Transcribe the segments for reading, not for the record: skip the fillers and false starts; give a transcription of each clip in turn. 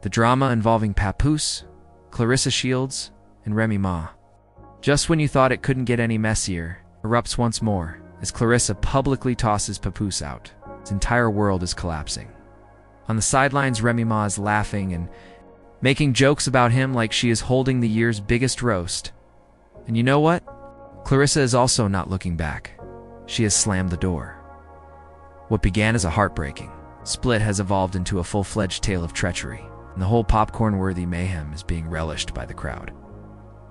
the drama involving Papoose, Claressa Shields, and Remy Ma. Just when you thought it couldn't get any messier, erupts once more as Claressa publicly tosses Papoose out. His entire world is collapsing. On the sidelines, Remy Ma is laughing and making jokes about him like she is holding the year's biggest roast. And you know what? Claressa is also not looking back. She has slammed the door. What began as a heartbreaking split has evolved into a full-fledged tale of treachery, and the whole popcorn-worthy mayhem is being relished by the crowd.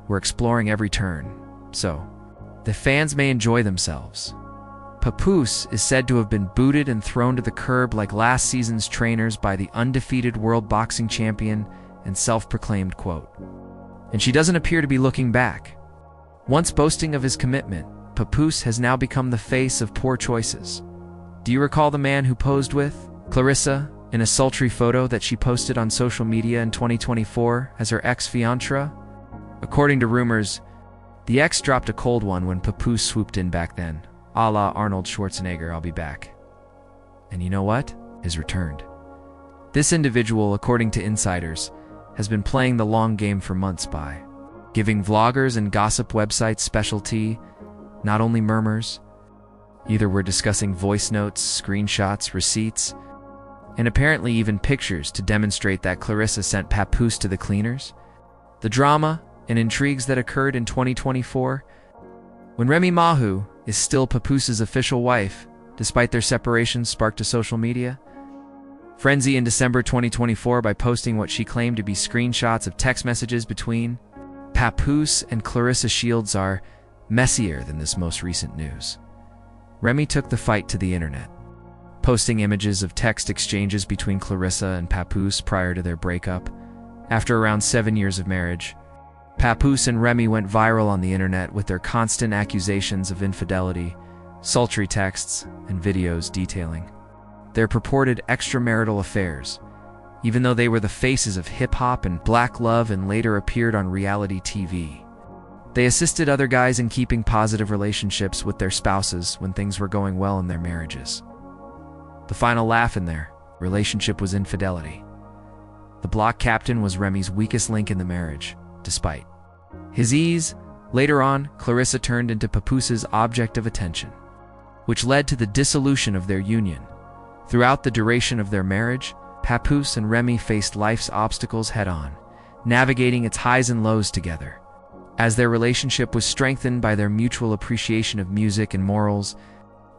We're exploring every turn, so the fans may enjoy themselves. Papoose is said to have been booted and thrown to the curb like last season's trainers by the undefeated world boxing champion and self-proclaimed quote. And she doesn't appear to be looking back. Once boasting of his commitment, Papoose has now become the face of poor choices. Do you recall the man who posed with Claressa in a sultry photo that she posted on social media in 2024 as her ex-fiancé? According to rumors, the ex dropped a cold one when Papoose swooped in back then, a la Arnold Schwarzenegger, "I'll be back." And you know what? Has returned. This individual, according to insiders, has been playing the long game for months by giving vloggers and gossip websites specialty, not only murmurs. Either we're discussing voice notes, screenshots, receipts, and apparently even pictures to demonstrate that Claressa sent Papoose to the cleaners. The drama and intrigues that occurred in 2024, when Remy Ma, who is still Papoose's official wife, despite their separation, sparked a social media frenzy in December 2024 by posting what she claimed to be screenshots of text messages between Papoose and Claressa Shields are messier than this most recent news. Remy took the fight to the internet, posting images of text exchanges between Claressa and Papoose prior to their breakup. After around 7 years of marriage, Papoose and Remy went viral on the internet with their constant accusations of infidelity, sultry texts, and videos detailing their purported extramarital affairs, even though they were the faces of hip-hop and black love and later appeared on reality TV. They assisted other guys in keeping positive relationships with their spouses when things were going well in their marriages. The final laugh in their relationship was infidelity. The block captain was Remy's weakest link in the marriage, despite his ease. Later on, Claressa turned into Papoose's object of attention, which led to the dissolution of their union. Throughout the duration of their marriage, Papoose and Remy faced life's obstacles head-on, navigating its highs and lows together. As their relationship was strengthened by their mutual appreciation of music and morals,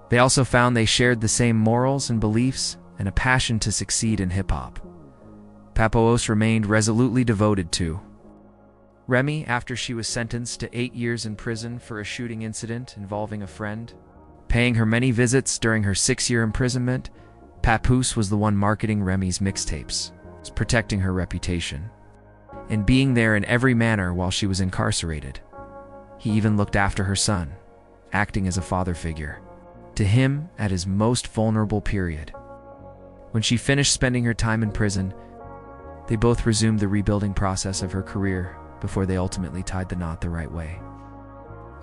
they also found they shared the same morals and beliefs and a passion to succeed in hip-hop. Papoose remained resolutely devoted to Remy after she was sentenced to 8 years in prison for a shooting incident involving a friend. Paying her many visits during her 6-year imprisonment, Papoose was the one marketing Remy's mixtapes, protecting her reputation, and being there in every manner while she was incarcerated. He even looked after her son, acting as a father figure to him at his most vulnerable period. When she finished spending her time in prison, they both resumed the rebuilding process of her career before they ultimately tied the knot the right way,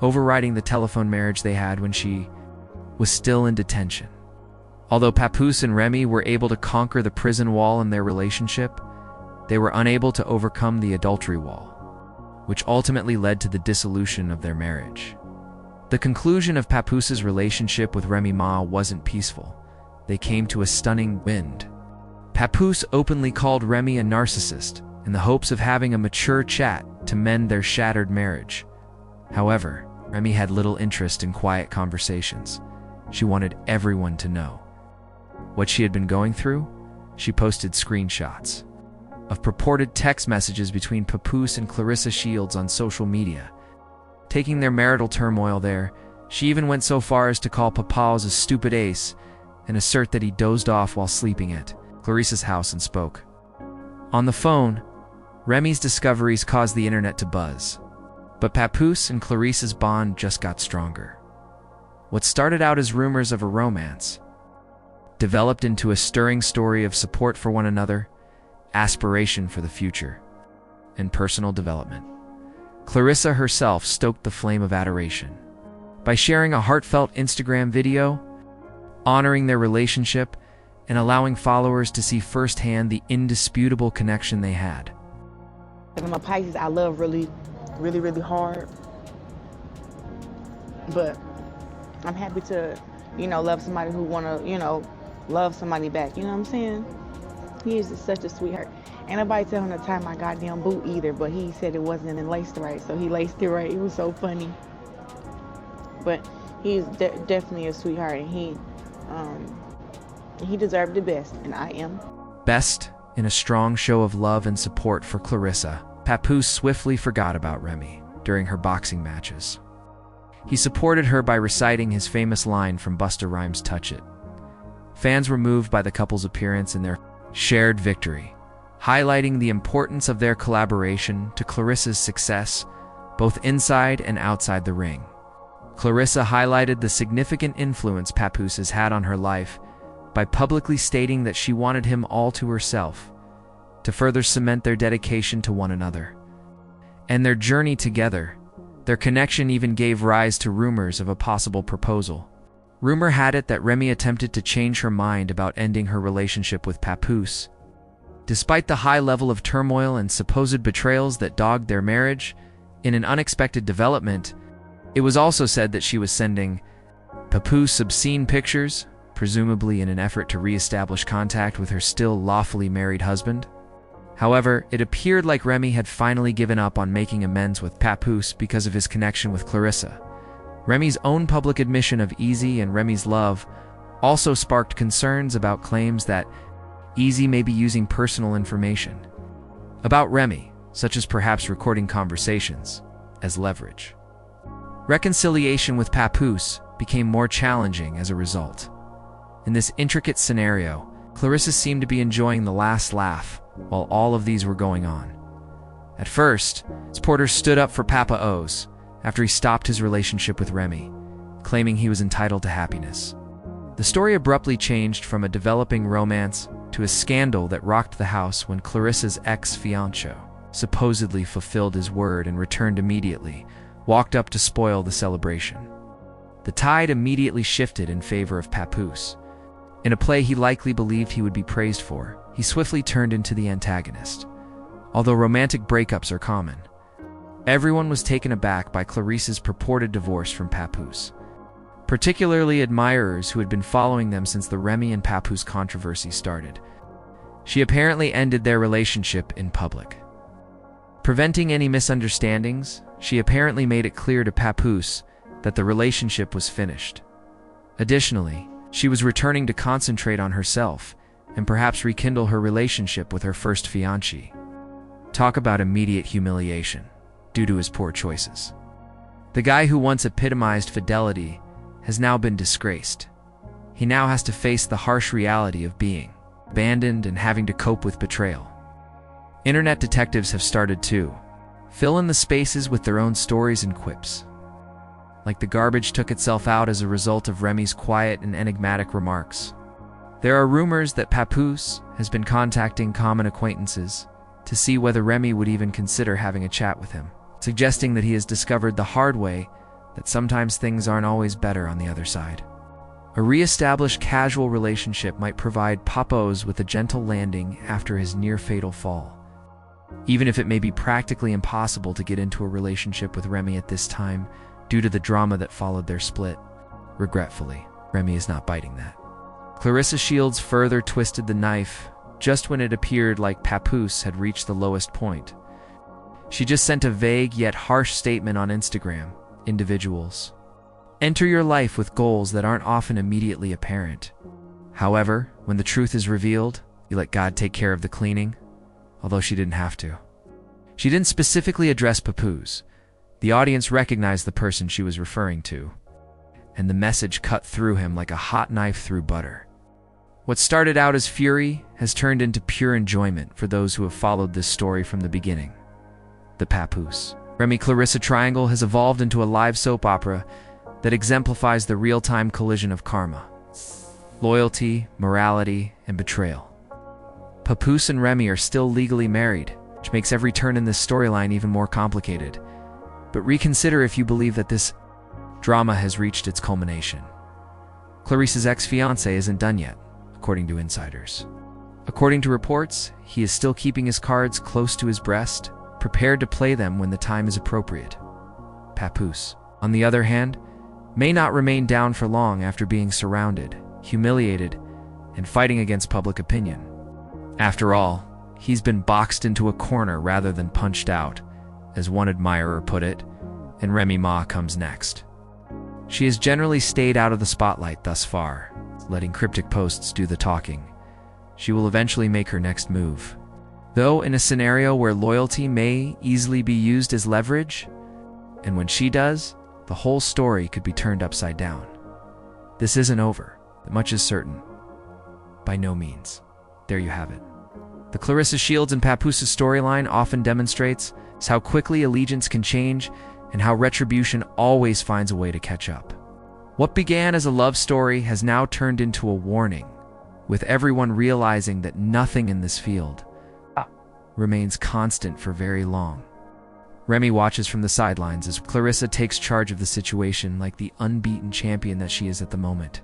overriding the telephone marriage they had when she was still in detention. Although Papoose and Remy were able to conquer the prison wall in their relationship, they were unable to overcome the adultery wall, which ultimately led to the dissolution of their marriage. The conclusion of Papoose's relationship with Remy Ma wasn't peaceful. They came to a stunning end. Papoose openly called Remy a narcissist in the hopes of having a mature chat to mend their shattered marriage. However, Remy had little interest in quiet conversations. She wanted everyone to know what she had been going through. She posted screenshots of purported text messages between Papoose and Claressa Shields on social media, taking their marital turmoil there. She even went so far as to call Papoose a stupid ace and assert that he dozed off while sleeping at Claressa's house and spoke on the phone. Remy's discoveries caused the internet to buzz, but Papoose and Claressa's bond just got stronger. What started out as rumors of a romance developed into a stirring story of support for one another, aspiration for the future, and personal development. Claressa herself stoked the flame of adoration by sharing a heartfelt Instagram video honoring their relationship and allowing followers to see firsthand the indisputable connection they had. I'm a Pisces. I love really hard. But I'm happy to, love somebody who want to, love somebody back. You know what I'm saying? He is just such a sweetheart. Ain't nobody tell him to tie my goddamn boot either, but he said it wasn't laced right, so he laced it right. It was so funny. But he's definitely a sweetheart, and he deserved the best, and I am. Best, in a strong show of love and support for Claressa, Papoose swiftly forgot about Remy during her boxing matches. He supported her by reciting his famous line from Busta Rhymes' Touch It. Fans were moved by the couple's appearance and their shared victory, highlighting the importance of their collaboration to Claressa's success, both inside and outside the ring. Claressa highlighted the significant influence Papoose has had on her life by publicly stating that she wanted him all to herself, to further cement their dedication to one another. And their journey together, their connection even gave rise to rumors of a possible proposal. Rumor had it that Remy attempted to change her mind about ending her relationship with Papoose. Despite the high level of turmoil and supposed betrayals that dogged their marriage, in an unexpected development, it was also said that she was sending Papoose obscene pictures, presumably in an effort to re-establish contact with her still lawfully married husband. However, it appeared like Remy had finally given up on making amends with Papoose because of his connection with Claressa. Remy's own public admission of Easy and Remy's love also sparked concerns about claims that Easy may be using personal information about Remy, such as perhaps recording conversations, as leverage. Reconciliation with Papoose became more challenging as a result. In this intricate scenario, Claressa seemed to be enjoying the last laugh while all of these were going on. At first, supporters stood up for Papa O's after he stopped his relationship with Remy, claiming he was entitled to happiness. The story abruptly changed from a developing romance to a scandal that rocked the house when Claressa's ex-fiancé supposedly fulfilled his word and returned immediately, walked up to spoil the celebration. The tide immediately shifted in favor of Papoose. In a play he likely believed he would be praised for, he swiftly turned into the antagonist. Although romantic breakups are common, everyone was taken aback by Claressa's purported divorce from Papoose, particularly admirers who had been following them since the Remy and Papoose controversy started. She apparently ended their relationship in public. Preventing any misunderstandings, she apparently made it clear to Papoose that the relationship was finished. Additionally, she was returning to concentrate on herself and perhaps rekindle her relationship with her first fiancé. Talk about immediate humiliation due to his poor choices. The guy who once epitomized fidelity has now been disgraced. He now has to face the harsh reality of being abandoned and having to cope with betrayal. Internet detectives have started to fill in the spaces with their own stories and quips. Like the garbage took itself out as a result of Remy's quiet and enigmatic remarks. There are rumors that Papoose has been contacting common acquaintances to see whether Remy would even consider having a chat with him, suggesting that he has discovered the hard way that sometimes things aren't always better on the other side. A re-established casual relationship might provide Papoose with a gentle landing after his near-fatal fall. Even if it may be practically impossible to get into a relationship with Remy at this time due to the drama that followed their split, regretfully, Remy is not biting that. Claressa Shields further twisted the knife just when it appeared like Papoose had reached the lowest point. She just sent a vague yet harsh statement on Instagram. Individuals enter your life with goals that aren't often immediately apparent. However, when the truth is revealed, you let God take care of the cleaning, although she didn't have to. She didn't specifically address Papoose. The audience recognized the person she was referring to, and the message cut through him like a hot knife through butter. What started out as fury has turned into pure enjoyment for those who have followed this story from the beginning. The Papoose Remy Claressa triangle has evolved into a live soap opera that exemplifies the real-time collision of karma, loyalty, morality, and betrayal. Papoose and Remy are still legally married, which makes every turn in this storyline even more complicated. But reconsider if you believe that this drama has reached its culmination. Claressa's ex-fiancé isn't done yet. according to insiders. According to reports, he is still keeping his cards close to his breast, prepared to play them when the time is appropriate. Papoose, on the other hand, may not remain down for long after being surrounded, humiliated, and fighting against public opinion. After all, he's been boxed into a corner rather than punched out, as one admirer put it, and Remy Ma comes next. She has generally stayed out of the spotlight thus far, letting cryptic posts do the talking. She will eventually make her next move. Though in a scenario where loyalty may easily be used as leverage, and when she does, the whole story could be turned upside down. This isn't over, but much is certain. By no means. There you have it. The Claressa Shields and Papoose's storyline often demonstrates how quickly allegiance can change and how retribution always finds a way to catch up. What began as a love story has now turned into a warning, with everyone realizing that nothing in this field remains constant for very long. Remy watches from the sidelines as Claressa takes charge of the situation like the unbeaten champion that she is at the moment.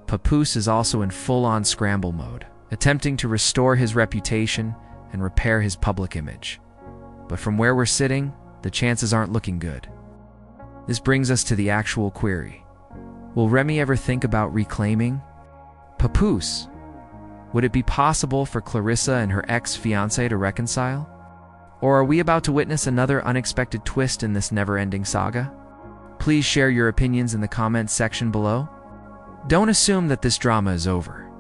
Papoose is also in full-on scramble mode, attempting to restore his reputation and repair his public image. But from where we're sitting, the chances aren't looking good. This brings us to the actual query. Will Remy ever think about reclaiming Papoose? Would it be possible for Claressa and her ex-fiancé to reconcile? Or are we about to witness another unexpected twist in this never-ending saga? Please share your opinions in the comments section below. Don't assume that this drama is over.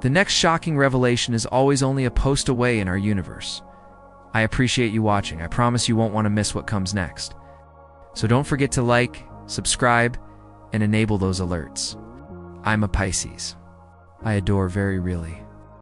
The next shocking revelation is always only a post away in our universe. I appreciate you watching. I promise you won't want to miss what comes next. So don't forget to like, subscribe, and enable those alerts. I'm a Pisces. I adore very really.